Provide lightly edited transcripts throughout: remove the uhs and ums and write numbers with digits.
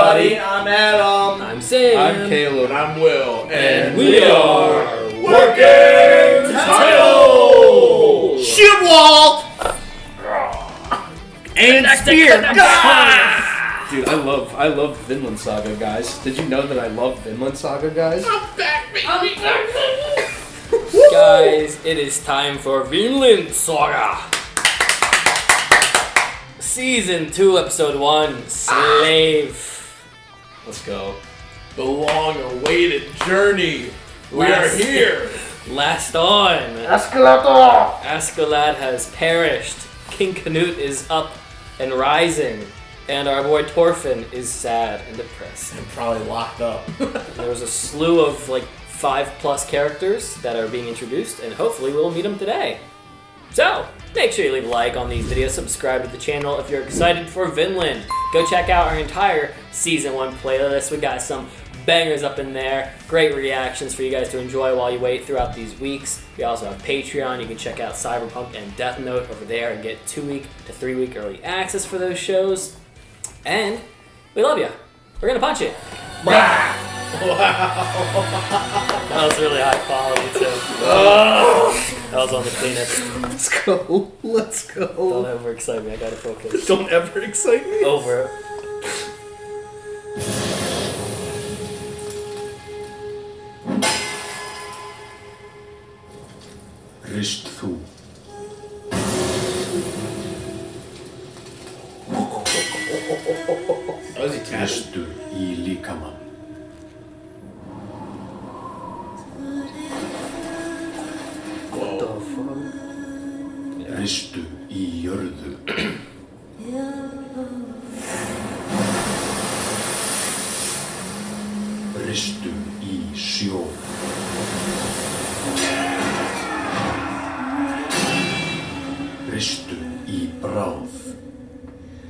everybody. I'm Adam. I'm Sam. I'm Caleb. And I'm Will. And we are Working Title! Shibwalt! And Spear! Dude, I love Vinland Saga, guys. Did you know that I love Vinland Saga, guys? Guys, it is time for VINLAND Saga. Season 2, Episode 1, Slave. Let's go. The long-awaited journey. We are here. Last on. Escalator! Askeladd has perished. King Canute is up and rising. And our boy Thorfin is sad and depressed. And probably locked up. There was a slew of like 5+ characters that are being introduced, and hopefully we'll meet them today. So, make sure you leave a like on these videos, subscribe to the channel if you're excited for Vinland. Go check out our entire Season 1 playlist. We got some bangers up in there, great reactions for you guys to enjoy while you wait throughout these weeks. We also have Patreon. You can check out Cyberpunk and Death Note over there and get 2-week to 3-week early access for those shows. And we love you. We're gonna punch it. Wow. That was really high quality too. That was on the cleanest. Let's go. Let's Don't go. ever excite me. I gotta focus. Don't ever excite me. Over it. Rist þú. How is he tapping? Ristu í líkamann. What the fuck? Ristu í jörðu. Ristu í sjó. Ristu í bráð.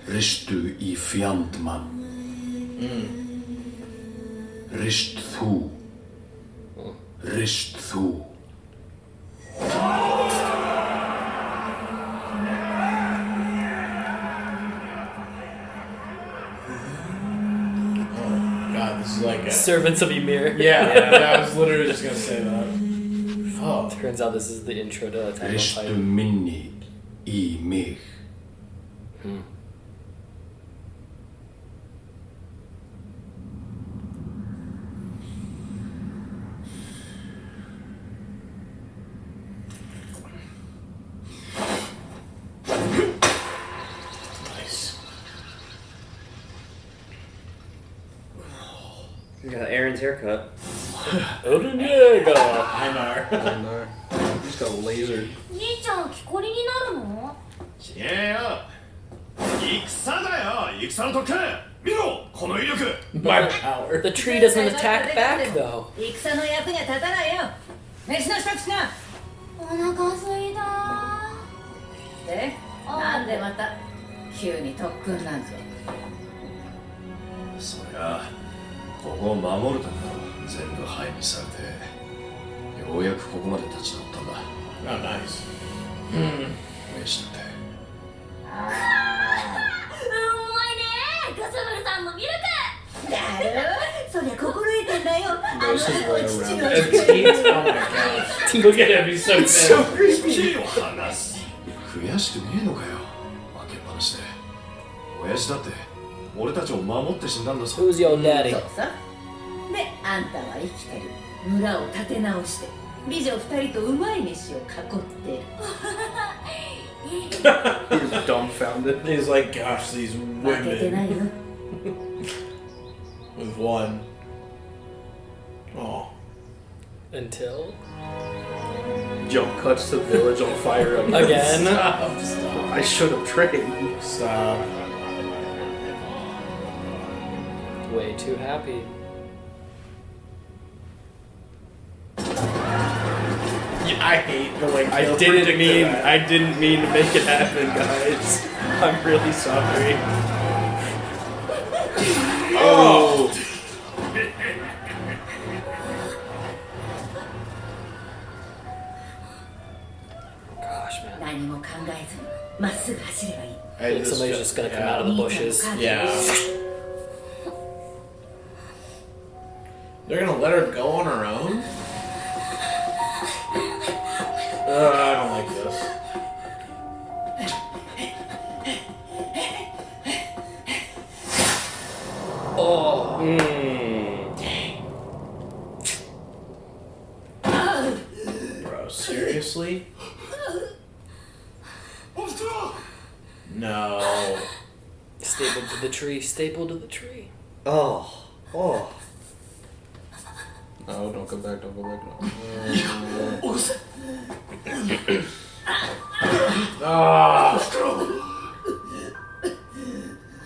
Ristu í fjandmann. Rist þú. Rist þú. God, this is like a... Servants of Ymir. Yeah, I was literally just gonna say that. Oh. Turns out this is the intro to Attack on Ristu Titan. minni í mig. Nice. You got Aaron's haircut. Odin-Jaeger. Einar. No. Just got lasered. 兄ちゃん木こりになるの？いやいや戦だよ戦の特権見ろこの威力 My power. The tree doesn't attack back though. 戦の役には立たないよ。飯の支度しな。お腹すいた。で、なんでまた急に特訓なんぞ。そりゃここを守るための全部配備されてようやくここまで立ち直ったんだ Oh, nice. 飯だってうまいね。ガスブルさんのミルク。だろ？そりゃ心得てんだよ。This is way 父 around. の And teeth? Oh my god. Look at him, he's so thin. 火を離す悔しくねえのかよ負けっぱなしで親父だって俺たちを守って死んだんだぞ Who's your daddy? そうさ。で、あんたは生きてる。村を立て直して、美女2人とうまい飯を囲ってる。 He's dumbfounded. He's like, gosh, these 負けてな women いよ。 with one. Oh. Until Jump cuts to village on fire again. Stop. I should have trained. Stop. Way too happy. I hate the way I Caleb didn't predicted mean that. I didn't mean to make it happen, guys. I'm really sorry. Oh. Gosh, man. 何も考えずにまっすぐ走ればいい。 I Like somebody's just gonna come out of the bushes. Yeah. They're gonna let her go on her own? I don't like this. Oh. Dang. Bro, seriously? No. Stapled to the tree, stapled to the tree. Oh. Oh. No, don't go back, don't go back. No.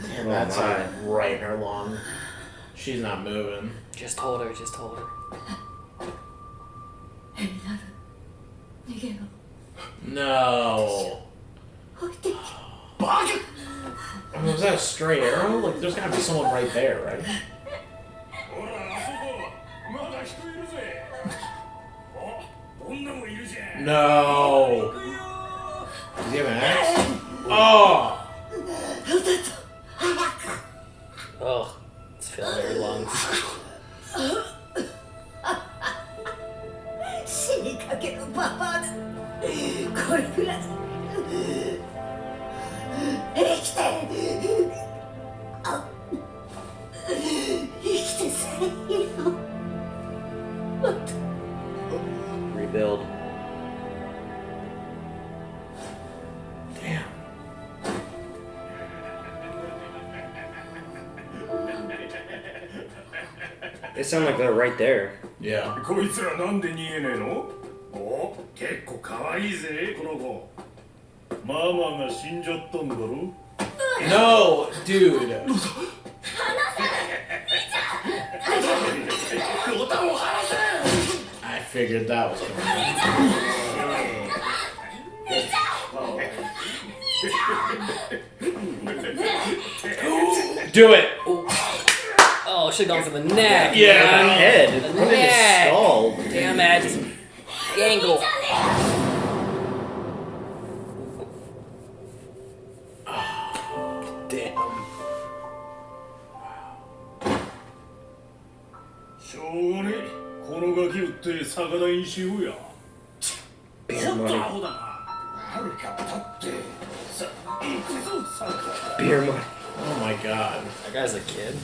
Damn, that's like right in her lung. She's not moving. Just hold her, just hold her. No. I mean, was that a stray arrow? Like, there's gotta be someone right there, right? No. Does he have an axe? Oh! Oh, it's filling her lungs. 死にかけのババアだ。これぐらい生きて生きてさえいいの。 Rebuild. Damn. They sound like they're right there. Yeah. こいつらなんで逃げねえの？お、結構可愛いぜこの子。ママが死んじゃったんだろ？ No, dude. I figured that was coming. Do it. Oh, should have gone for the neck. Yeah. Head. The Look at his neck. skull. Damn it. The angle. Damn. しょうがねえ。このガキ売って酒代にしようや。ほんとアホだな。はるか立ってさあ行くぞ酒。 Beer money. Oh my god. That guy's a kid.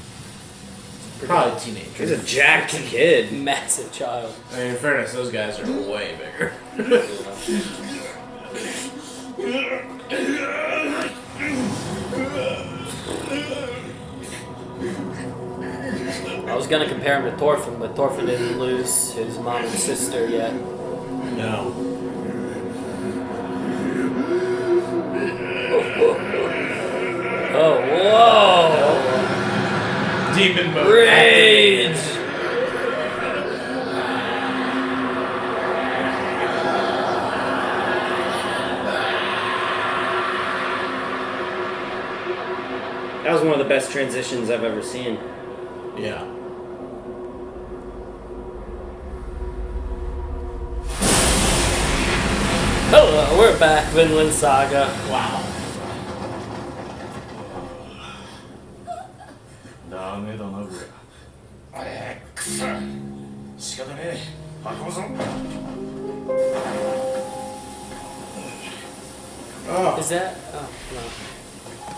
Probably a teenager. He's a jacked kid. Massive child. I mean, in fairness, those guys are way bigger. I was gonna compare him to Thorfin, but Thorfin didn't lose his mom and sister yet. No. Oh, whoa! Demon mode. Rage! That was one of the best transitions I've ever seen. Yeah. Hello, we're back, Vinland Saga. Wow. ダメだなこれ。くそ。仕方ねえ。運ぶぞ。 Oh. Is that? Oh,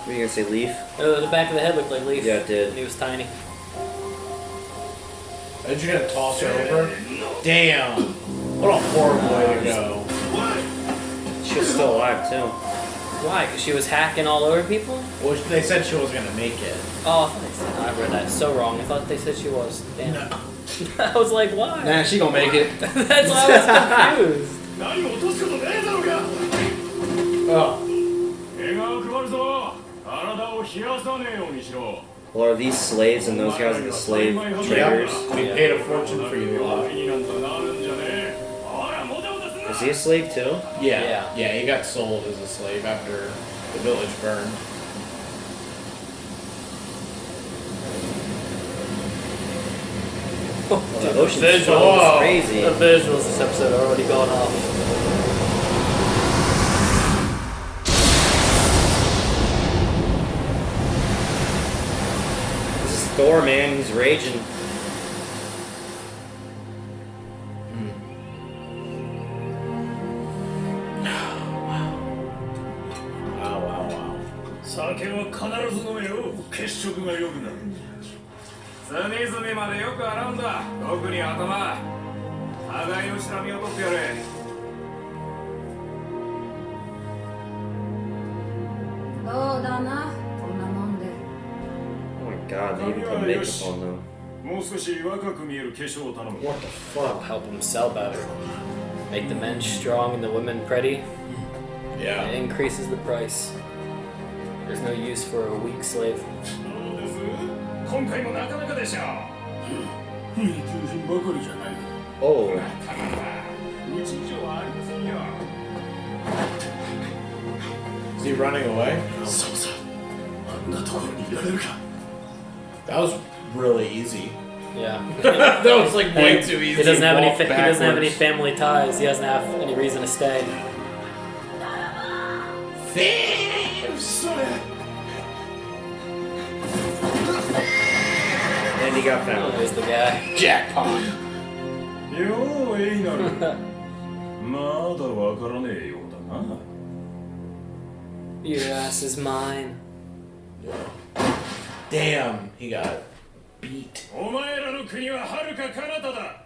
Were you gonna say leaf? no. The back of the head looked like Leaf. Yeah, it did. He was tiny. Are you gonna toss her over? Damn. What a horrible way to go. She was still alive too. Why? Because she was hacking all over people? Well, they said she was gonna make it. Oh, I thought they said. I read that so wrong. I thought they said she was. Damn. No. I was like, why? Nah, she gonna make it. That's why I was confused. 何も落とすことねえだろうが。 Oh. 映画を配るぞ。体を冷やさねえようにしろ。 Well, are these slaves and those guys are the slave traders? We paid a fortune for you, lot. 気になんかなるんじゃねえ。ほら、もたもたすんな。 Is he a slave too? Yeah. Yeah, he got sold as a slave after the village burned. The ocean visuals. storm is crazy. The visuals this episode are already going off. This is Thor, man. He's raging. 必ず飲めよ。血色が良くなる。隅々までよく洗うんだ。特に頭。互いのしらみを取ってやれ。どうだな、こんなもんで。 Oh my god, they even put makeup on them. もう少し若く見える化粧を頼む。 What the I'll fuck? help him sell better. Make the men strong and the women pretty. It Yeah. increases the price. There's no use for a weak slave. そうです。今回もなかなかでしょう。いい求人ばかりじゃない。 Oh. ただうち以上はありませんよ。 Is he running away? そうさ、あんなところにいられるか。 That was really easy. Yeah. That was like way too easy. He doesn't have any. Walk He doesn't have any backwards. family ties. He doesn't have any reason to stay. Thieves! And he got Oh, found. there's the guy. Jackpot. ようエイナル。まだわからねえようだな。 Your ass is mine. Damn, he got beat. お前らの国は遥か彼方だ。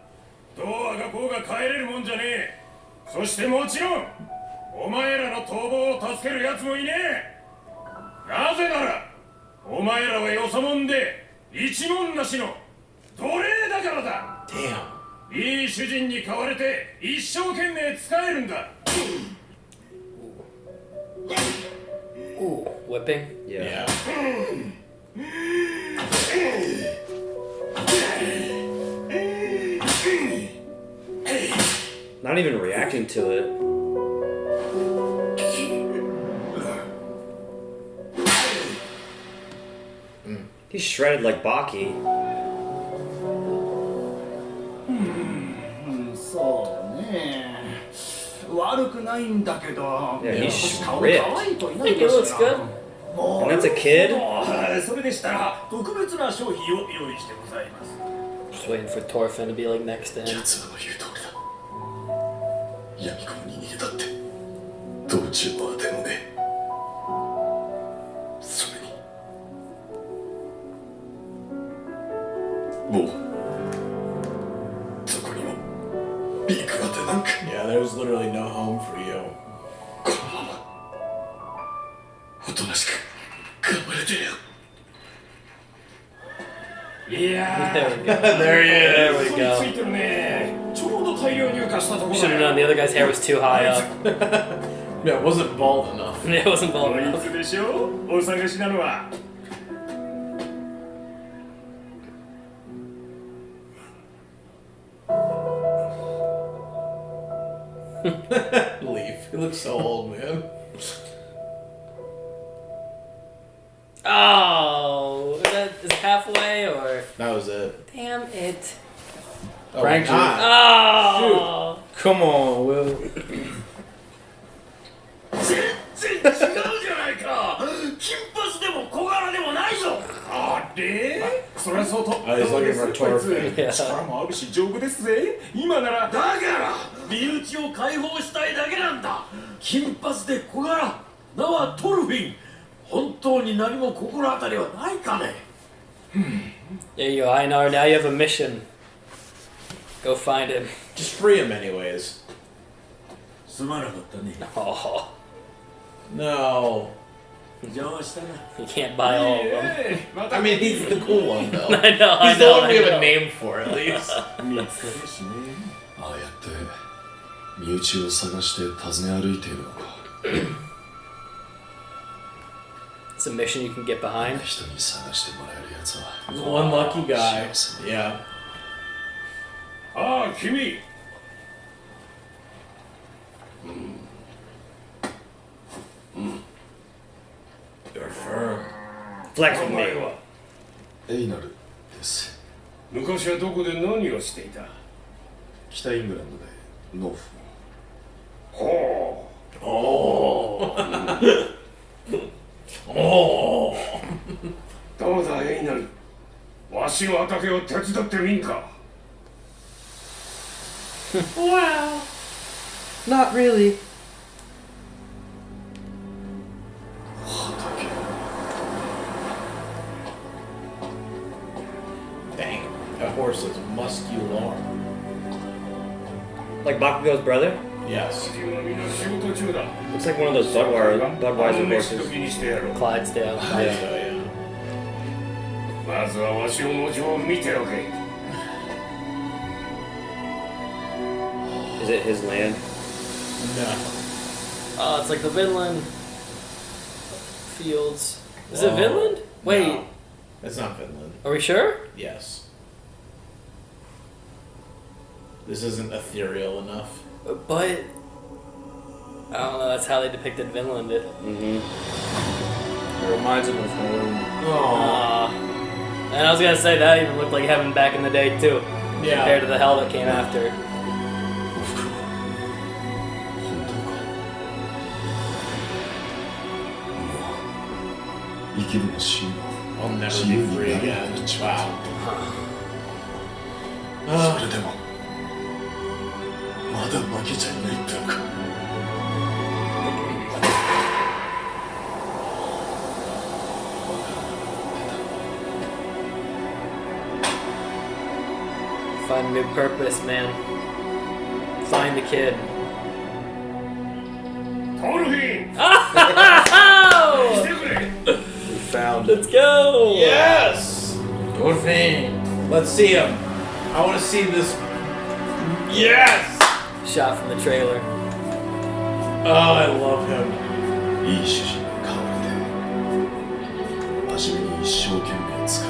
どうあがこうが帰れるもんじゃねえ。そしてもちろんお前らの逃亡を助けるやつもいねえ。なぜならお前らはよそもんで一文なしの奴隷だからだ。 Damn. いい主人に買われて一生懸命使えるんだ。 Ooh, whipping. Yeah. Not even reacting to it. He's shredded like Baki. そうね。悪くないんだけど。 Yeah, he's 顔 ripped. 可愛い子いな I い think it か looks し good. ら。もう And that's a kid? それでしたら特別な商品を用意してございます。 Just waiting for Thorfin to be like next to him. 奴らの言う通りだ。闇雲に逃げたって道中のあてもね。それにもうどこにも行くあてなんか。 Yeah, there's literally no home for you. このままおとなしく頑張れてよ。いや There we go. There he There is. we つい go. てるね。ちょうど大量入荷したところ Should have known the other guy's hair was too high up. Yeah, it wasn't bald enough. It wasn't bald こい enough. つでしょお探しなのは。 Leaf. He looks so old, man. Oh, is it halfway or? That was it. Damn it. Oh, Frank, God. Oh. Come on, Will. 全然違うじゃないか。金髪でも小柄でもないぞ。あれ？そりゃそうと。 I was looking for Thorfin. Yeah. 力もあるし丈夫ですぜ。今なら。だから身内を解放したいだけなんだ。金髪で小柄。名はトルフィン。本当に何も心当たりはないかね。 There you go, Einar. Now you have a mission. Go find him. Just free him, anyways. すまなかったね。 Oh, No. 邪魔したな。 you can't buy all of them. I mean, he's the cool one, though. I know, I He's the know, one I we have know. a name for, at least. 見つかるしね。ああやって身内を探して訪ね歩いているのか。 It's a mission you can get behind. 人に探してもらえるやつは One lucky guy. 幸せ。 Yeah. ああ、君。 You're firm. Flex with お前 me. はエイナルです。昔はどこで何をしていた？北イングランドで農夫。ほう。 Oh. どうだエイナル。わしの畑を手伝ってみんか。 Wow. Not really. 畑。Dang, that horse is muscular. Like Bakugo's brother? Yes. 自分はみんな仕事中だ Looks like one of those Budweiser 飯 horses. 時にしてやろう Clydesdale. Yeah. まずはわしの文字を見ておけ Is it his land? No. Oh, it's like the Vinland fields. Is it Vinland? Wait, No. It's not Finland. are we sure? Yes. This isn't ethereal enough. But I don't know. That's how they depicted Vinland. Mm-hmm. It reminds him of home. And I was gonna say that even looked like heaven back in the day too, compared Yeah. to the hell that came after. 生きるも死ぬも I'll never 自 be 由に free なる again. 命 Wow. それでもまだ負けちゃいないってのか Find a new purpose, man. Find the kid. トルフィン Oh! 来てくれ We found Let's go! Yes! Thorfin! Let's see him. I want to see this. Yes! Shot from the trailer. Oh, I love him. いい主人の代わりで真面目に一生懸命使え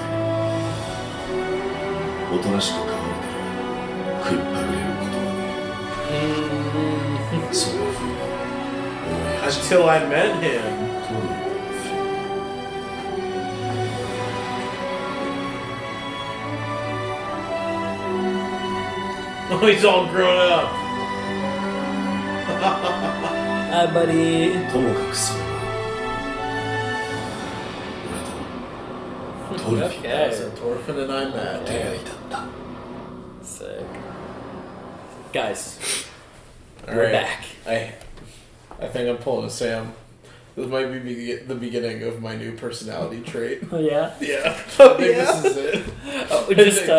おとなしく変われたら食いっぱぐれることはねそんな風に思い始め Until I met him. トルフィン Oh, he's all grown up. Hi, buddy. ともかくそれは俺とトルフィン Okay. So Thorfin and I の met. 出会いだった Sick. Guys, All we're right. back. I think I'm pulling a Sam. This might be the beginning of my new personality trait. Oh, yeah? Yeah. I think this is it. Oh, just,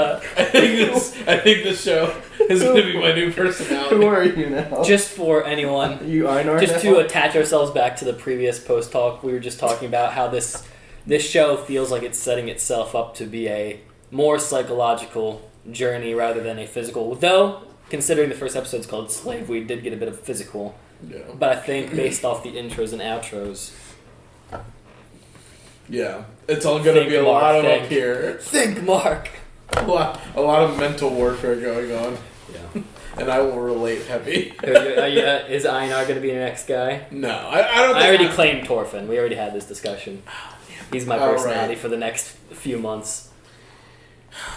I think this show is going to be my new personality. Who are you now? just for anyone, you Einar just now? to attach ourselves back to the previous post talk, we were just talking about how this show feels like it's setting itself up to be a more psychological journey rather than a physical. Though, considering the first episode's called Slave, we did get a bit of physical. Yeah. But I think based off the intros and outros, Yeah. It's all going to Think, be a Mark, lot of think. up here. think, Mark. A lot of mental warfare going on. Yeah. And I will relate heavy. Is Einar going to be your next guy? No, I don't think I already claimed Thorfin. We already had this discussion. He's my Oh, personality right. for the next few months.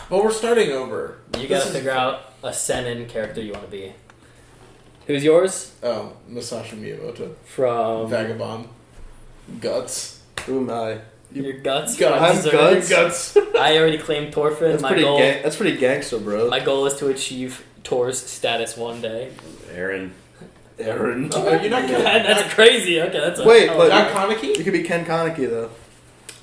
But we're starting over. You This gotta is- figure out a Senin character you want to be. Who's yours? Oh, Masashi Miyamoto. From Vagabond. Guts. Who am I? your guts. Guts. from I'm Deserters? Guts. I already claimed Thorfin. That's My pretty. goal. That's pretty gangster, bro. My goal is to achieve Tor's status one day. Aaron. Aaron. Oh, you're not gonna. That's crazy. Okay, that's a Wait, hell but- of a- Not Kaneki? You could be Ken Kaneki though.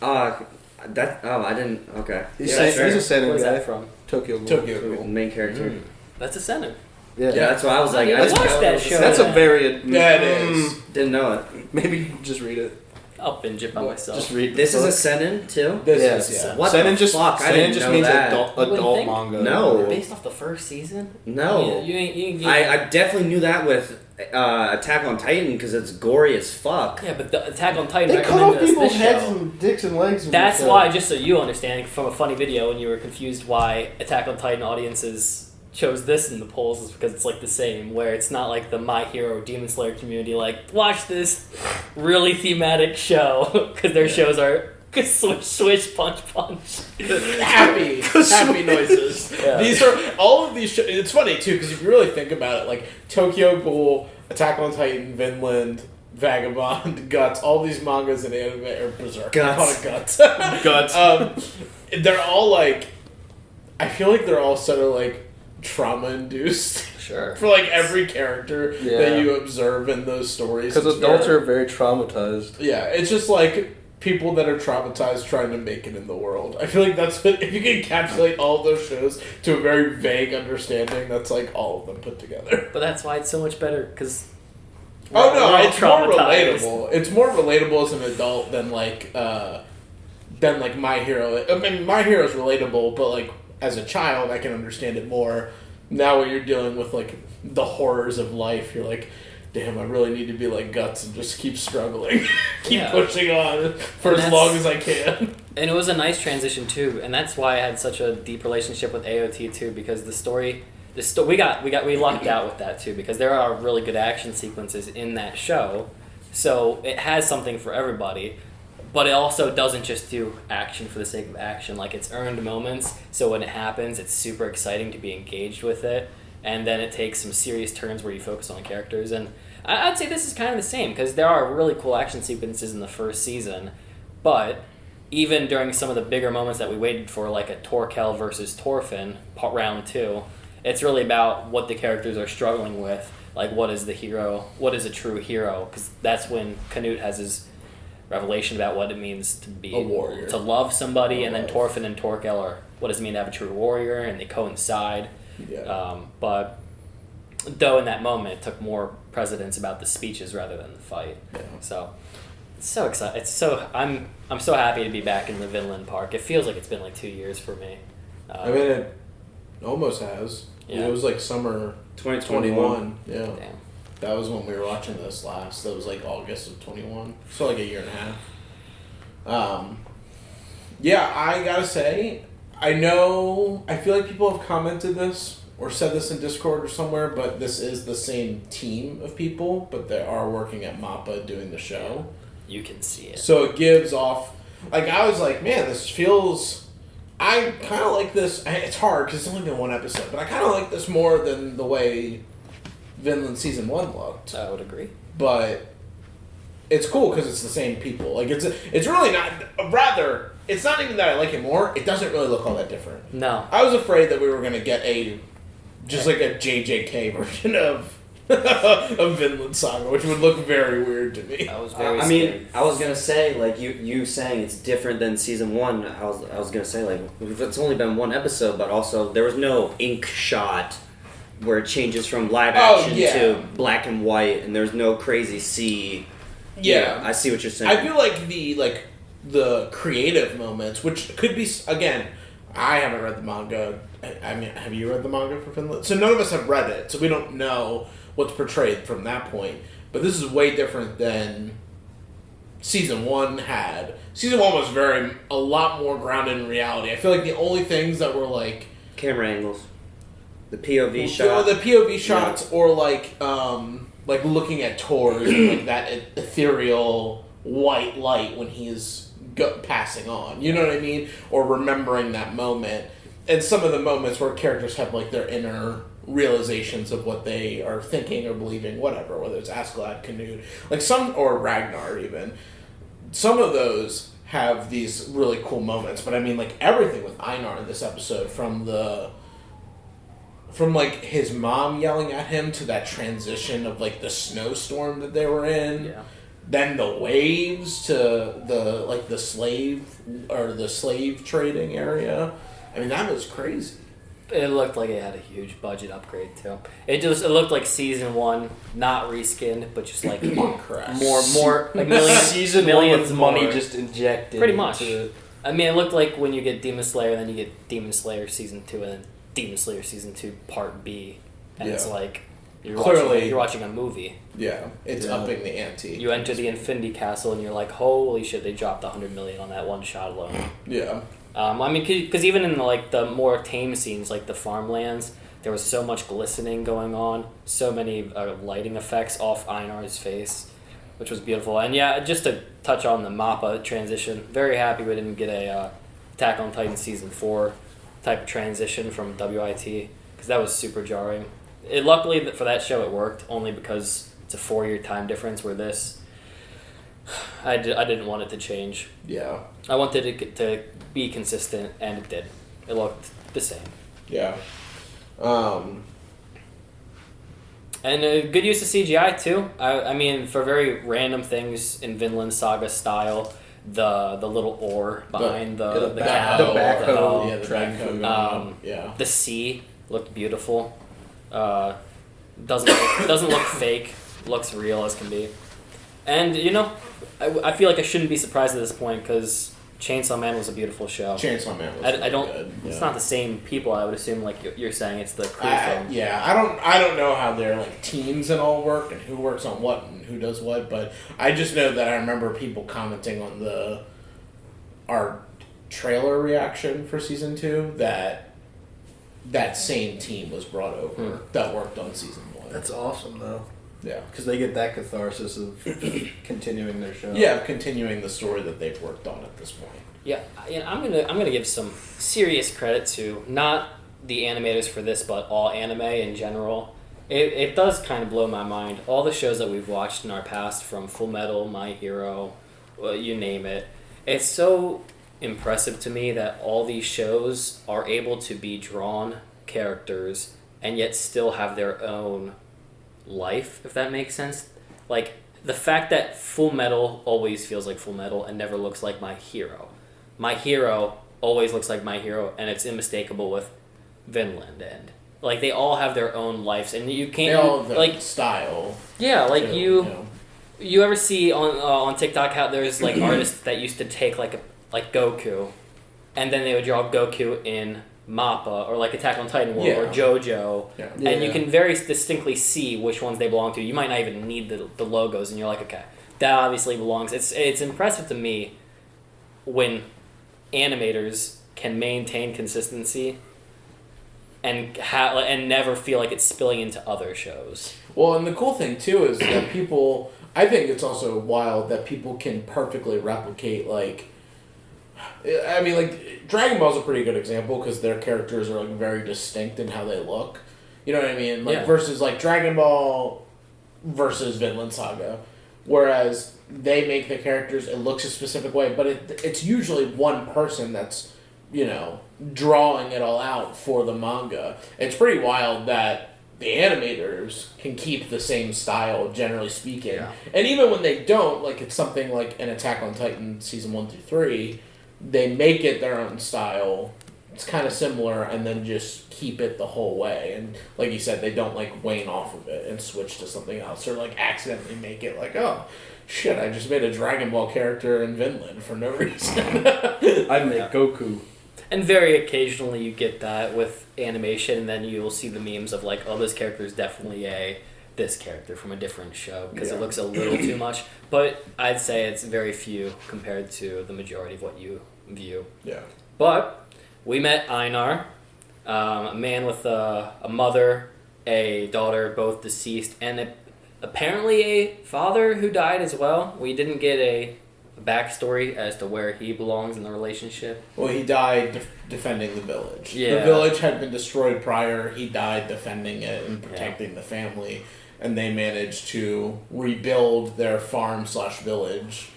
I didn't. Okay. He's, Yeah, he's a Seinen Where's guy. that from? Tokyo Ghoul. Tokyo The Ghoul. main character. That's a Senin. Yeah. Yeah, that's why I was like, I Let's didn't watch know that it was a show. That's Seinen. a very. Yeah, it is. Didn't know it. Maybe just read it. I'll binge it by myself. Just read. This the is a book. Seinen too. This Yeah, is, yeah. What Seinen the just fuck? I Seinen didn't just know means that. adult, You wouldn't adult think? manga. No. Based off the first season? No. You ain't I definitely knew that with Attack on Titan because it's gory as fuck. Yeah, but the Attack on Titan They cut off recommended us people's this heads show. and dicks and legs. And That's stuff. why, just so you understand, from a funny video, when you were confused why Attack on Titan audiences chose this in the polls, is because it's like the same, where it's not like the My Hero or Demon Slayer community, like, watch this really thematic show, because their shows are swish, swish, punch, punch. happy noises. Yeah. These are all of these. It's funny too because if you really think about it, like Tokyo Ghoul, Attack on Titan, Vinland, Vagabond, Guts, all these mangas and anime are berserk. Guts. I call it Guts. Guts. They're all like. I feel like they're all sort of like trauma induced Sure. for like every character Yeah. that you observe in those stories. Because It's adults very- are very traumatized. Yeah, it's just like people that are traumatized trying to make it in the world. I feel like that's what, if you can encapsulate all of those shows to a very vague understanding, that's like all of them put together. But that's why it's so much better, because It's more relatable. It's more relatable as an adult than like My Hero. I mean, My Hero is relatable, but like as a child, I can understand it more. Now when you're dealing with like the horrors of life, you're like, damn, I really need to be like Guts and just keep struggling, keep pushing on for as long as I can. And it was a nice transition too, and that's why I had such a deep relationship with AOT too, because we lucked out with that too, because there are really good action sequences in that show, so it has something for everybody. But it also doesn't just do action for the sake of action. Like, it's earned moments, so when it happens, it's super exciting to be engaged with it. And then it takes some serious turns where you focus on the characters. And I'd say this is kind of the same, because there are really cool action sequences in the first season. But even during some of the bigger moments that we waited for, like a Torkel versus Thorfin, round 2, it's really about what the characters are struggling with. Like, what is the hero? What is a true hero? Because that's when Canute has his revelation about what it means to be a warrior, to love somebody, and then Thorfin and Torkel are what does it mean to have a true warrior, and they coincide. But though in that moment it took more precedence about the speeches rather than the fight. So it's so exciting. I'm so happy to be back in the Vinland Park. It feels like it's been like 2 years for me. I mean, it almost has. It was like summer 2021. Yeah. Damn. That was when we were watching this last. That was like August of 21. So like a year and a half. Yeah, I gotta say, I feel like people have commented this or said this in Discord or somewhere, but this is the same team of people, but they are working at MAPPA doing the show. You can see it. So it gives off, like, I was like, man, this feels, I kind of like this. It's hard because it's only been one episode, but I kind of like this more than the way Vinland season 1 looked. I would agree. But it's cool because it's the same people. Like, it's really not, rather, it's not even that I like it more, it doesn't really look all that different. No. I was afraid that we were going to get just like a JJK version of Vinland Saga, which would look very weird to me. I was very I scared. mean, I was gonna say, like, you saying it's different than season 1. I was gonna say, like, it's only been one episode, but also there was no ink shot where it changes from live action to black and white, and there's no crazy C. Yeah, I see what you're saying. I feel like the creative moments, which could be, again, I haven't read the manga. I mean, have you read the manga for Finland? So none of us have read it, so we don't know what's portrayed from that point. But this is way different than season 1 had. Season 1 was a lot more grounded in reality. I feel like the only things that were like camera angles, the POV shot, the POV shots, or like looking at Tors and like that ethereal white light when he's passing on. You know what I mean? Or remembering that moment. And some of the moments where characters have like their inner realizations of what they are thinking or believing, whatever, whether it's Askeladd, Canute, or Ragnar even. Some of those have these really cool moments, but I mean, like, everything with Einar in this episode, from like his mom yelling at him to that transition of like the snowstorm that they were in, then the waves to the slave trading area. I mean, that was crazy. It looked like it had a huge budget upgrade too. It looked like season 1, not reskinned, but just like more like season 1 with money just injected. Pretty much. I mean, it looked like when you get Demon Slayer, then you get Demon Slayer season 2, and then Demon Slayer season 2 part B, and it's like you're watching a movie. Yeah, it's upping the ante. You enter the Infinity Castle, and you're like, holy shit! They dropped $100 million on that one shot alone. Yeah. I mean, because even in the more tame scenes, like the farmlands, there was so much glistening going on, so many lighting effects off Einar's face, which was beautiful. And yeah, just to touch on the MAPPA transition, very happy we didn't get a Attack on Titan season 4 type of transition from WIT, because that was super jarring. Luckily for that show it worked, only because it's a 4-year time difference, where this, I didn't want it to change. Yeah. I wanted it to be consistent, and it did. It looked the same. Yeah. And a good use of CGI, too. I mean, for very random things in Vinland Saga style, the little oar behind the the cow, backhoe. Yeah, the Dragon backhoe. Yeah. the sea looked beautiful. Doesn't look fake. Looks real as can be. And I feel like I shouldn't be surprised at this point because Chainsaw Man was a beautiful show. Chainsaw Man was I don't. good. It's Yeah. not the same people. I would assume, like you're saying, it's the crew I film. don't know how their like teams and all work and who works on what and who does what, but I just know that I remember people commenting on our trailer reaction for season 2 that same team was brought over that worked on season 1. That's awesome, though. Yeah. Because they get that catharsis of continuing their show. Yeah, continuing the story that they've worked on at this point. Yeah, I'm gonna give some serious credit to not the animators for this, but all anime in general. It does kind of blow my mind. All the shows that we've watched in our past, from Full Metal, My Hero, you name it, it's so impressive to me that all these shows are able to be drawn characters and yet still have their own life, if that makes sense. Like, the fact that Full Metal always feels like Full Metal and never looks like My Hero. My Hero always looks like My Hero, and it's unmistakable with Vinland. And like, they all have their own lives, and you can't They all have like style. yeah, like too, you ever see on TikTok how there's like artists that used to take like Goku, and then they would draw Goku in Mappa or like Attack on Titan World or JoJo, Yeah. and you can very distinctly see which ones they belong to. You might not even need the logos, and you're like, okay, that obviously belongs. It's impressive to me when animators can maintain consistency and and never feel like it's spilling into other shows. Well, and the cool thing too is that people. I think it's also wild that people can perfectly replicate like. I mean, like Dragon Ball's a pretty good example because their characters are like very distinct in how they look. You know what I mean? Like versus like Dragon Ball versus Vinland Saga, whereas they make the characters it looks a specific way, but it's usually one person that's drawing it all out for the manga. It's pretty wild that the animators can keep the same style, generally speaking. Yeah. And even when they don't, like it's something like an Attack on Titan season 1 through 3, they make it their own style. It's kind of similar, and then just keep it the whole way. And like you said, they don't like wane off of it and switch to something else, or like accidentally make it like, oh shit, I just made a Dragon Ball character in Vinland for no reason. I'd make Goku. And very occasionally you get that with animation, and then you'll see the memes of like, oh, this character is definitely this character from a different show because it looks a little too much. But I'd say it's very few compared to the majority of what you view. Yeah. But we met Einar, a man with a mother, a daughter, both deceased, and apparently a father who died as well. We didn't get a backstory as to where he belongs in the relationship. Well, he died defending the village. Yeah. The village had been destroyed prior. He died defending it and protecting the family, and they managed to rebuild their farm/village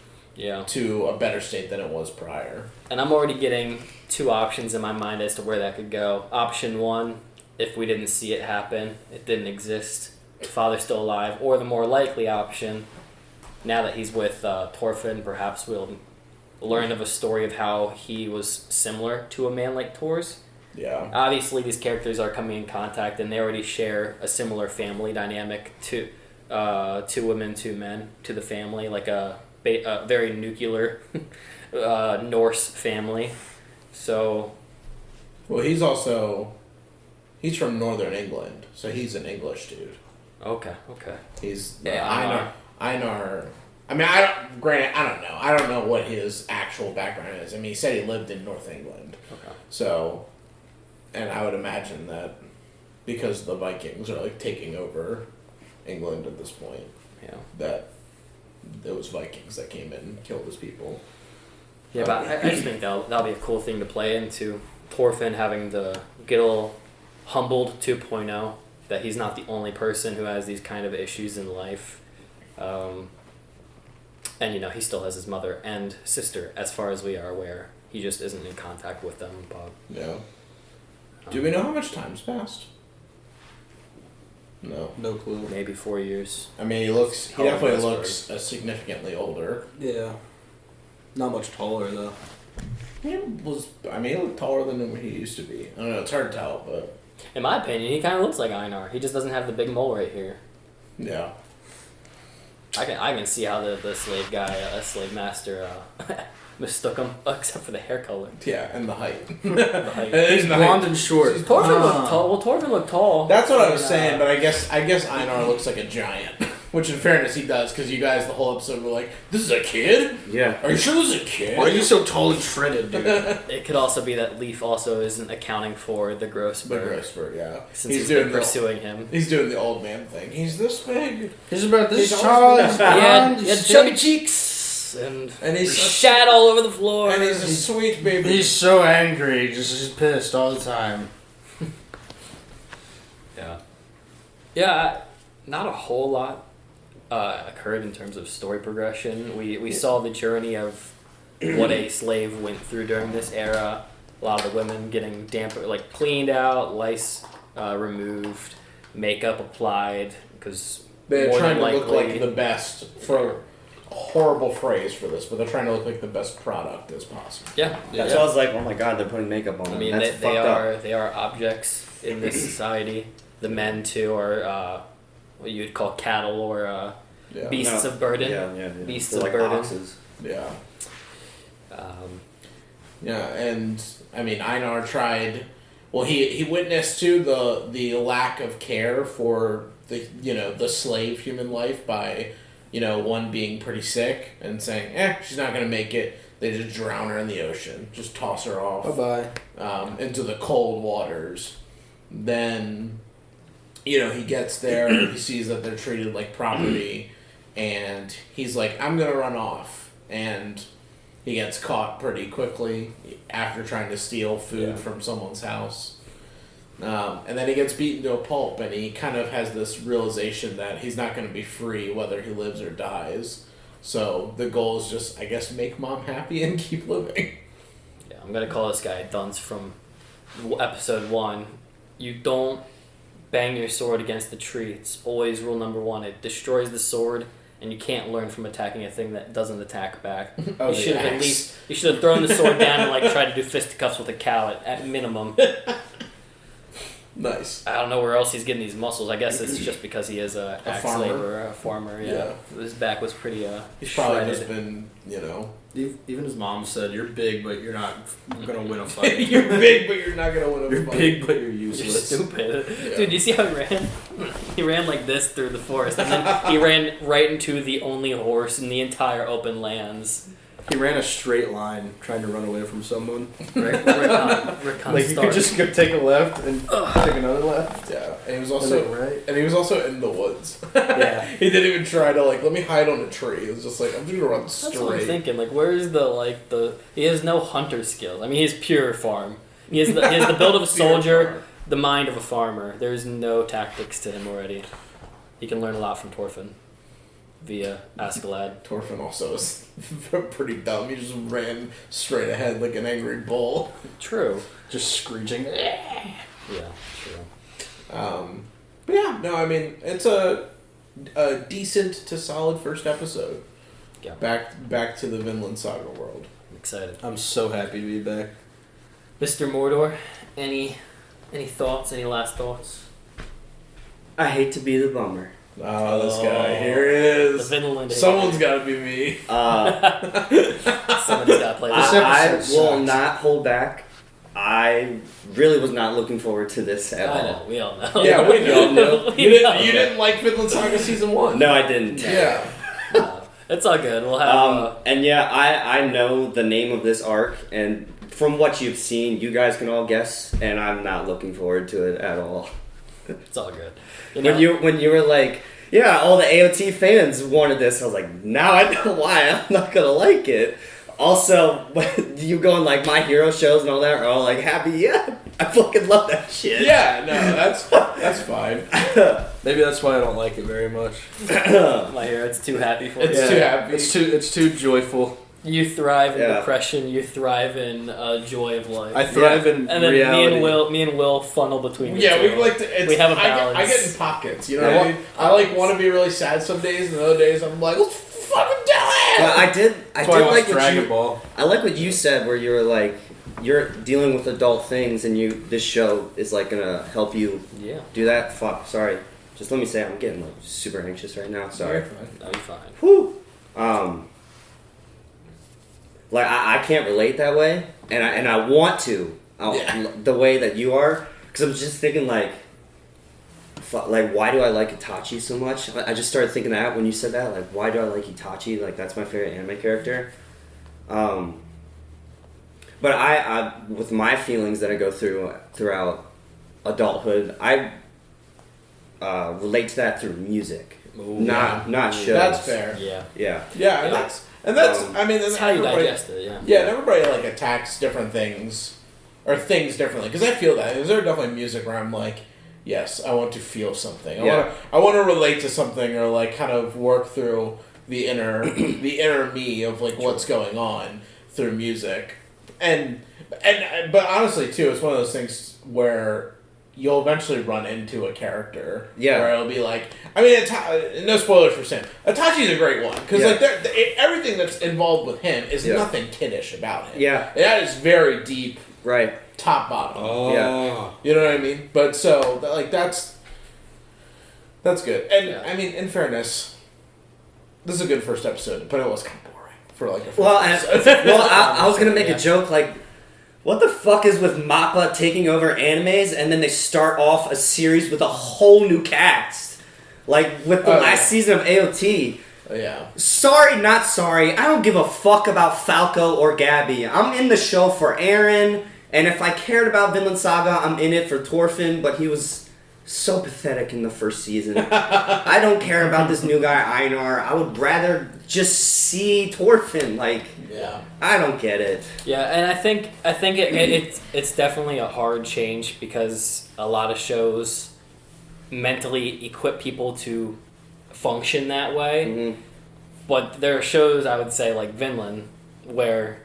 to a better state than it was prior. And I'm already getting two options in my mind as to where that could go. Option one, if we didn't see it happen, it didn't exist, the father's still alive. Or the more likely option, now that he's with Thorfin, perhaps we'll learn of a story of how he was similar to a man like Thor's. Yeah. Obviously, these characters are coming in contact, and they already share a similar family dynamic to 2 women, 2 men, to the family, like a very nuclear Norse family. So, well, he's from northern England, so he's an English dude. Okay. He's Einar. Einar. I mean, I don't know. I don't know what his actual background is. I mean, he said he lived in North England. Okay. So, and I would imagine that because the Vikings are like taking over England at this point, that those Vikings that came in and killed his people. Yeah, but I just think that'll be a cool thing to play into. Thorfinn having to get a little humbled 2.0, that he's not the only person who has these kind of issues in life. And, he still has his mother and sister, as far as we are aware. He just isn't in contact with them. But, yeah. Do we know how much time's passed? No. No clue. Maybe 4 years. I mean, he definitely looks significantly older. Yeah. Not much taller though. He looked taller than he used to be. I don't know, it's hard to tell, but In my opinion, he kind of looks like Einar. He just doesn't have the big mole right here. yeah. I can see how the slave guy, slave master, mistook him, except for the hair color. Yeah, and the height. The height. He's blonde and short. Thorfin looked tall. Well, Thorfin looked tall. That's what I was saying, but I guess Einar looks like a giant. Which, in fairness, he does, because you guys the whole episode were like, "This is a kid? Yeah. Are you sure this is a kid? Why are you so tall and shredded, dude? It could also be that Leaf also isn't accounting for the gross The bird. Grossberg, yeah. Since he's been pursuing him. He's doing the old man thing. He's this big. He's about this He's tall. always He's been blonde. He had chubby cheeks and he's shat all over the floor. And he's a sweet baby. He's so angry. He's pissed all the time. Yeah, not a whole lot occurred in terms of story progression. We saw the journey of what a slave went through during this era. A lot of the women getting cleaned out, lice removed, makeup applied, because They're trying to look like the best, for a horrible phrase for this, but they're trying to look like the best product as possible. Yeah, That's why I was like, oh my god, they're putting makeup on them. I mean, That's they fucked up. are objects in this society. The men too are what you'd call cattle or Yeah. beasts of burden. Yeah. Beasts They're of like burden. oxes. Yeah. Um, Yeah, and I mean Einar tried. Well, he witnessed too the lack of care for the slave human life by one being pretty sick and saying she's not gonna make it. They just drown her in the ocean, just toss her off into the cold waters. Then he gets there, he sees that they're treated like property, and he's like, I'm gonna run off, and he gets caught pretty quickly after trying to steal food from someone's house. And then he gets beaten to a pulp, and he kind of has this realization that he's not going to be free whether he lives or dies. So the goal is just, I guess, make mom happy and keep living. Yeah, I'm gonna call this guy Dunce from episode 1. You don't bang your sword against the tree. It's always rule number 1. It destroys the sword, and you can't learn from attacking a thing that doesn't attack back. You should have thrown the sword down and tried to do fisticuffs with a cow at minimum. Nice. I don't know where else he's getting these muscles. I guess it's just because he is a axe farmer. laborer, a farmer. Yeah. His back was pretty He's probably shredded. just been, Even his mom said, "You're big, but you're not gonna win a fight. You're big, but you're not gonna win a You're fight. big, but you're You're useless." stupid. Yeah. Dude, you see how he ran? He ran like this through the forest, and then he ran right into the only horse in the entire open lands. He ran a straight line trying to run away from someone. Rickon Like you could just go take a left and take another left. Yeah, and he was also in the woods. Yeah. He didn't even try to let me hide on a tree. It was just like, I'm just gonna run straight. That's what I'm thinking. Where's the he has no hunter skills. I mean, he's pure farm. He has the build of a soldier, the mind of a farmer. There's no tactics to him already. He can learn a lot from Thorfin via Askeladd. Thorfin also is pretty dumb. He just ran straight ahead like an angry bull. True. Just screeching. Yeah, true. But yeah, no, I mean it's a decent to solid first episode. Yeah. Back to the Vinland Saga world. I'm excited. I'm so happy to be back. Mr. Mordor, any thoughts? Any last thoughts? I hate to be the bummer. Oh, this guy. Here it is. The Vinland. Someone's got to be me. Somebody's got to play this. I episode will sucks. not hold back. I really was not looking forward to this at I all. know. We all know. Yeah, we all know. You didn't like Vinland Saga season 1. No, I didn't. Yeah. It's all good. We'll have. And yeah, I know the name of this arc, and from what you've seen, you guys can all guess, and I'm not looking forward to it at all. It's all good. When you were like, yeah, all the AOT fans wanted this, I was like, now I know why I'm not gonna like it. Also, you go on My Hero shows and all that are all happy. Yeah, I fucking love that shit. Yeah, no, that's fine. Maybe that's why I don't like it very much. My hair, it's too happy for It's you. too happy. It's too joyful. You thrive in Yeah. depression. You thrive in joy of life. I thrive in and then reality. me and Will funnel between the Yeah, two. we like to. It's, We have a I balance. get in pockets. You know what I mean? I want to be really sad some days, and other days I'm like, let's fucking do I did That's why I watched like what Dragon you. Ball. I like what you said, where you were like, you're dealing with adult things, and this show is like gonna help you Yeah. do that. Fuck, sorry. Just let me say, I'm getting like super anxious right now. Sorry. No, you're fine. Whew. Like I can't relate that way, and I want to, the way that you are, because I'm just thinking like why do I like Itachi so much? I just started thinking that when you said that, like why do I like Itachi? Like that's my favorite anime character. But I with my feelings that I go throughout adulthood, I relate to that through music, not shows. That's fair. Yeah. Yeah. Yeah, and that's I mean, That's how you digest it, yeah. Yeah, and everybody like attacks different things or things differently because I feel that. Is there definitely music where I'm like, yes, I want to feel something. I want to relate to something or like kind of work through the inner me of like what's going on through music. And but honestly too, it's one of those things where you'll eventually run into a character where it'll be like, I mean, no spoilers for Sam. Itachi's a great one because like everything that's involved with him is nothing kiddish about him. Yeah, that is very deep, right, top bottom. Oh, yeah, you know what I mean. But so like that's good. And I mean, in fairness, this is a good first episode, but it was kind of boring for like a first episode. I was gonna make a joke like, what the fuck is with MAPPA taking over animes and then they start off a series with a whole new cast? Like with the last season of AOT. Yeah. Sorry, not sorry. I don't give a fuck about Falco or Gabby. I'm in the show for Eren, and if I cared about Vinland Saga, I'm in it for Thorfin, but he was so pathetic in the first season. I don't care about this new guy, Einar. I would rather just see Thorfin. Like, I don't get it. Yeah, and I think it's definitely a hard change because a lot of shows mentally equip people to function that way. Mm-hmm. But there are shows, I would say, like Vinland, where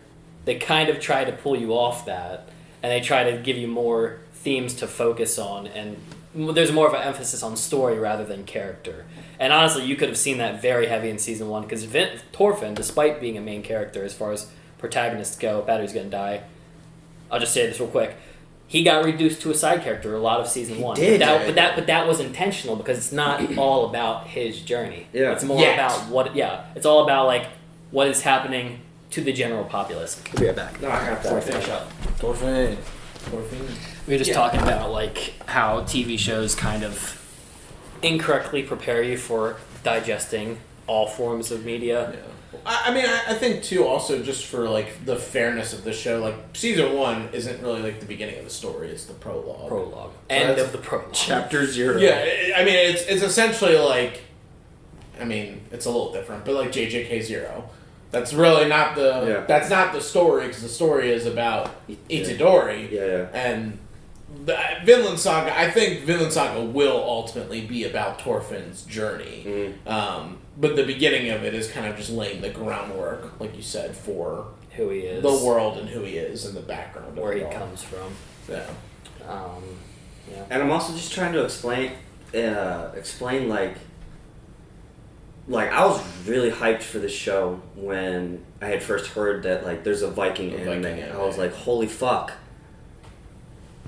they kind of try to pull you off that, and they try to give you more themes to focus on, and there's more of an emphasis on story rather than character. And honestly, you could have seen that very heavy in season 1, because Thorfin, despite being a main character as far as protagonists go, Battery's gonna die. I'll just say this real quick. He got reduced to a side character a lot of season 1. Did. But that was intentional because it's not all about his journey. Yeah. It's more about what. Yeah. It's all about like what is happening to the general populace. We'll be right back. No, I got Before we that. finish up. Thorfin. We were just talking about like how TV shows kind of incorrectly prepare you for digesting all forms of media. Yeah. I mean, I think too. Also, just for like the fairness of the show, like season 1 isn't really like the beginning of the story; it's the prologue. End of the prologue. Chapter 0. Yeah, I mean, it's essentially like, I mean, it's a little different, but like JJK0. That's really not that's not the story because the story is about Itadori. Yeah. And the Vinland Saga. I think Vinland Saga will ultimately be about Thorfinn's journey. But the beginning of it is kind of just laying the groundwork, like you said, for who he is, the world and who he is, and the background where of he it all. comes from. Yeah. And I'm also just trying to explain like I was really hyped for the show when I had first heard that like there's a Viking anime. I was like, holy fuck.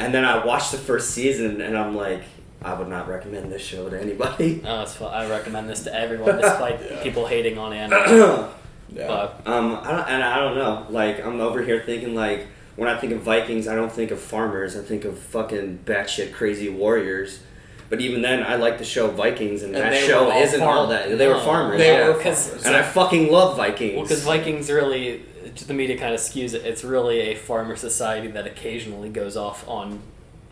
And then I watched the first season and I'm like, I would not recommend this show to anybody. No, it's fun. I recommend this to everyone, despite people hating on anime. But I don't know. Like I'm over here thinking like when I think of Vikings, I don't think of farmers. I think of fucking batshit crazy warriors. But even then, I like the show Vikings, and that show isn't all that. They were farmers. They were farmers. And I fucking love Vikings. Well, because Vikings really, the media kind of skews it. It's really a farmer society that occasionally goes off on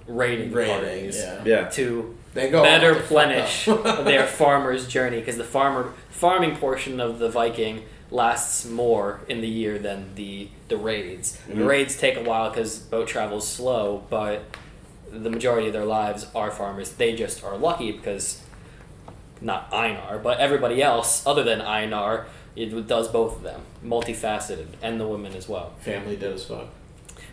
raiding parties to better plenish their farmer's journey. Because the farming portion of the Viking lasts more in the year than the raids. Mm-hmm. The raids take a while because boat travel's slow, but the majority of their lives are farmers. They just are lucky because, not Einar, but everybody else other than Einar, it does both of them. Multifaceted, and the women as well. Family dead as fuck.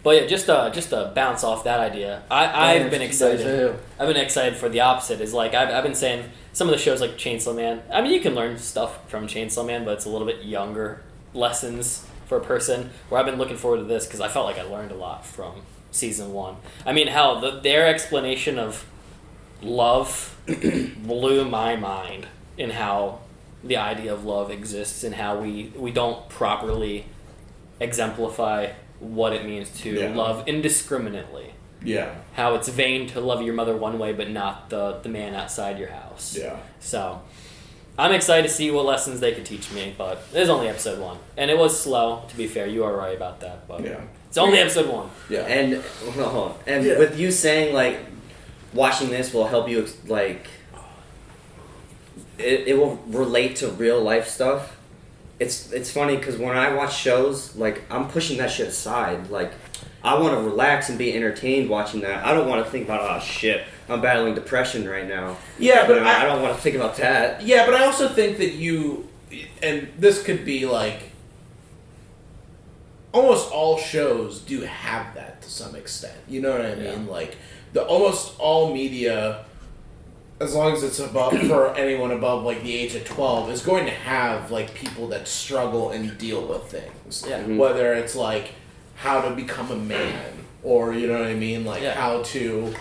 But yeah, just to bounce off that idea, I've been excited. I've been excited for the opposite. Is like I've been saying some of the shows like Chainsaw Man. I mean, you can learn stuff from Chainsaw Man, but it's a little bit younger lessons for a person, where I've been looking forward to this because I felt like I learned a lot from season 1. I mean, hell, their explanation of love blew my mind in how the idea of love exists and how we don't properly exemplify what it means to love indiscriminately. Yeah. How it's vain to love your mother one way but not the man outside your house. Yeah. So I'm excited to see what lessons they could teach me, but it is only episode 1. And it was slow, to be fair. You are right about that, but it's only episode 1. Yeah. And with you saying, like, watching this will help you, like, it will relate to real life stuff. It's funny because when I watch shows, like, I'm pushing that shit aside. Like, I want to relax and be entertained watching that. I don't want to think about, oh shit, I'm battling depression right now. Yeah, but I don't want to think about that. Yeah, but I also think that and this could be like, almost all shows do have that to some extent. You know what I mean? Like, almost all media, as long as it's above for anyone above like the age of 12, is going to have like people that struggle and deal with things. Yeah. Mm-hmm. Whether it's like how to become a man, or you know what I mean, like how to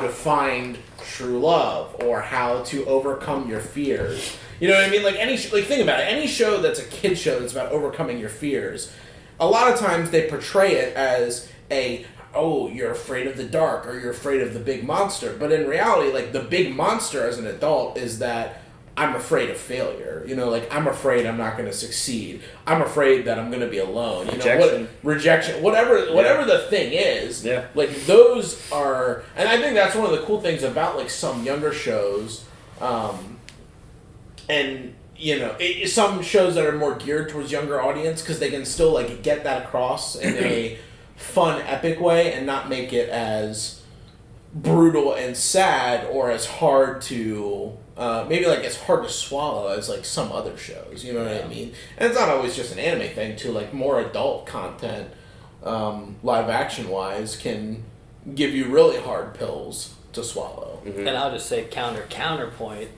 find true love, or how to overcome your fears. You know what I mean? Like think about it. Any show that's a kid show that's about overcoming your fears, a lot of times they portray it as you're afraid of the dark, or you're afraid of the big monster. But in reality, like, the big monster as an adult is that I'm afraid of failure. You know, like, I'm afraid I'm not going to succeed. I'm afraid that I'm going to be alone. You know, rejection, whatever the thing is. Yeah. Like, those are, and I think that's one of the cool things about like some younger shows, and you know, some shows that are more geared towards younger audience, because they can still like get that across in a fun, epic way, and not make it as brutal and sad, or as hard to maybe like as hard to swallow as like some other shows. You know what I mean? And it's not always just an anime thing too. Like, more adult content, live action wise, can give you really hard pills to swallow. Mm-hmm. And I'll just say counterpoint.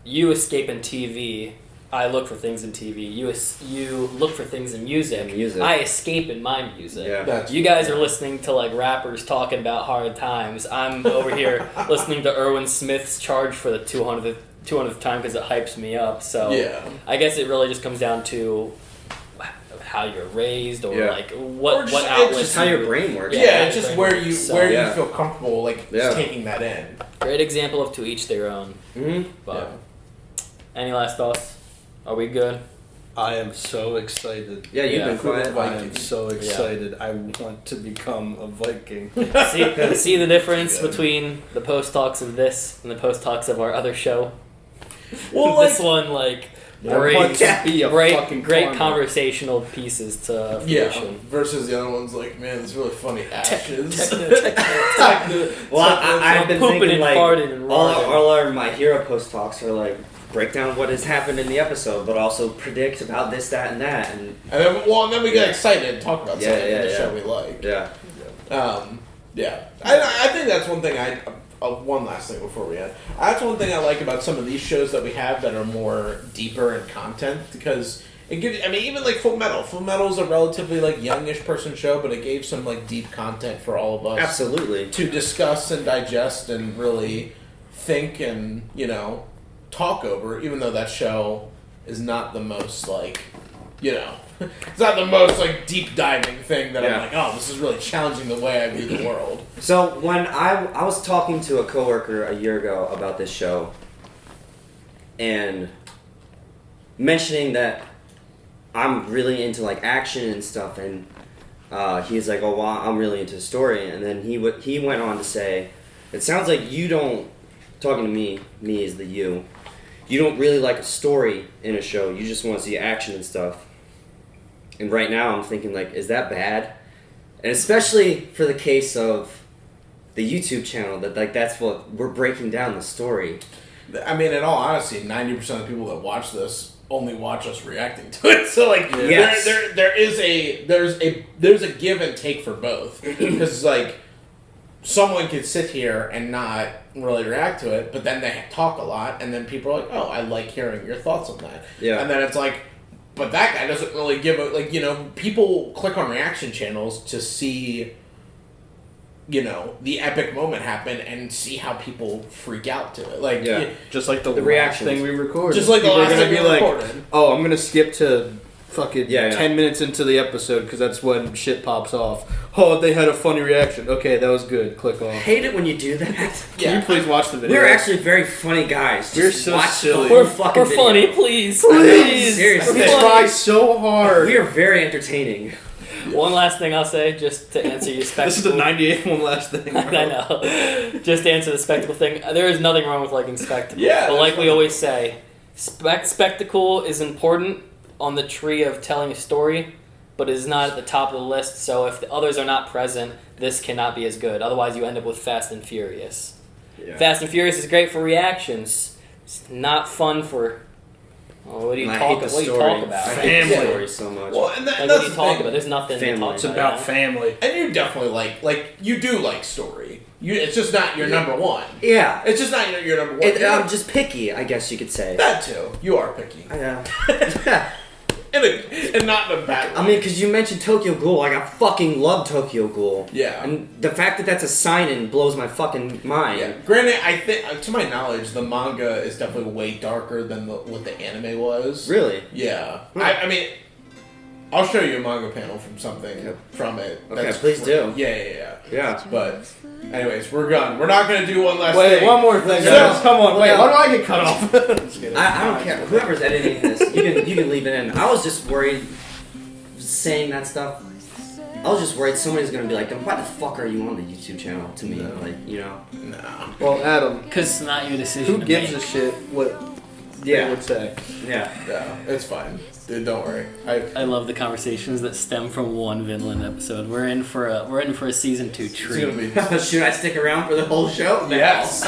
You escape in TV. I look for things in TV. You look for things in music. I escape in my music. Yeah. You guys are listening to like rappers talking about hard times. I'm over here listening to Erwin Smith's Charge for the 200th time because it hypes me up. So I guess it really just comes down to how you're raised, or like what outlets. Just how your brain works. Yeah, it's just where you feel comfortable like taking that in. Great example of to each their own. Mm-hmm. But any last thoughts? Are we good? I am so excited. Yeah, you've been quiet. I am so excited. I want to become a Viking. See the difference between the post talks of this and the post talks of our other show? Well, this one, like, great conversational pieces to fruition. Versus the other one's like, man, it's really funny ashes. Well, I've been pooping thinking, and like, farting and all our My Hero post talks are like, break down what has happened in the episode, but also predict about this, that, and that, and then we get excited and talk about something in the show we like. I think that's one thing one last thing before we end. That's one thing I like about some of these shows that we have that are more deeper in content, because it gives. I mean, even like Full Metal. Full Metal is a relatively like youngish person show, but it gave some like deep content for all of us. Absolutely. To discuss and digest and really think and, you know, talk over, even though that show is not the most like, you know, it's not the most like deep diving thing that I'm like, oh, this is really challenging the way I view the world. So when I was talking to a coworker a year ago about this show, and mentioning that I'm really into like action and stuff, and he's like, oh, well, I'm really into story, and then he went on to say, it sounds like you don't, talking to me is the you don't really like a story in a show, you just want to see action and stuff. And right now I'm thinking, like, is that bad? And especially for the case of the YouTube channel, that like that's what we're breaking down the story. I mean, in all honesty, 90% of the people that watch this only watch us reacting to it. So like, there's a give and take for both, because like, someone could sit here and not really react to it, but then they talk a lot, and then people are like, oh, I like hearing your thoughts on that. Yeah. And then it's like, But that guy doesn't really give a, like, you know, people click on reaction channels to see, you know, the epic moment happen and see how people freak out to it. Like, Yeah. Just like the reactions. thing we recorded. Just like the People are last gonna thing be we like, recorded. oh, I'm gonna skip to fucking Yeah, yeah. 10 minutes into the episode because that's when shit pops off. Oh, they had a funny reaction. Okay, that was good. Click I on. hate it when you do that. Can you please watch the video? We're actually very funny guys. We're Just so watch silly. The whole fucking We're video. funny, please. Seriously. We try so hard. We are very entertaining. One last thing I'll say, just to answer your spectacle. This is the 98th one last thing. I know. Just to answer the spectacle thing, there is nothing wrong with liking spectacle. Yeah, But like that's we fine. always say, spectacle is important on the tree of telling a story, but is not at the top of the list. So if the others are not present, this cannot be as good. Otherwise, you end up with Fast and Furious. Yeah. Fast and Furious is great for reactions. It's not fun for. Oh, what do you I talk? hate the What do you story. talk about? I hate the Family. story so much. Well, and Like, that's what do you the talk thing. about? There's nothing to Family. talk It's about. about you know? family. And you definitely like you do like story. It's just not your number one. Yeah. It's just not your number one. I'm just picky, I guess you could say. that too. You are picky. Yeah. And not in a bad way. I mean, because you mentioned Tokyo Ghoul, like I fucking love Tokyo Ghoul. Yeah. And the fact that that's a sign-in blows my fucking mind. Yeah. Granted, I think, to my knowledge, the manga is definitely way darker than what the anime was. Really? Yeah. Hmm. I mean, I'll show you a manga panel from something from it. Okay, please do. Yeah. Yeah. But, anyways, we're done. We're not gonna do one last Wait, thing. one more thing. So- guys. Come on, wait. no. Why do I get cut off? Just kidding. I don't care. Whoever's editing this, you can leave it in. I was just worried saying that stuff. I was just worried somebody's gonna be like, then why the fuck are you on the YouTube channel to me? No. Like, you know. Nah. Well, Adam, Because it's not your decision. who to gives make. a shit what they would say? Yeah. Yeah, it's fine. Dude, don't worry. I love the conversations that stem from one Vinland episode. We're in for a season 2 It's treat. gonna be... Should I stick around for the whole show? Yes.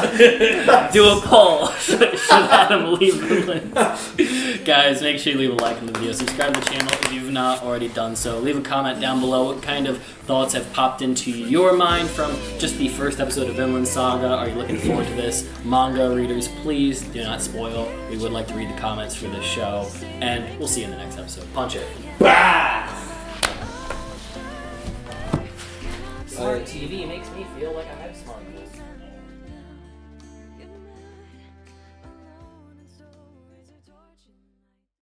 Do a poll. Should Adam leave Vinland? Guys, make sure you leave a like on the video. Subscribe to the channel if you've not already done so. Leave a comment down below what kind of thoughts have popped into your mind from just the first episode of Vinland Saga. Are you looking forward to this? Manga readers, please do not spoil. We would like to read the comments for this show. And we'll see you in the next episode. Punch it. Bah! Smart TV makes me feel like I have smart tools.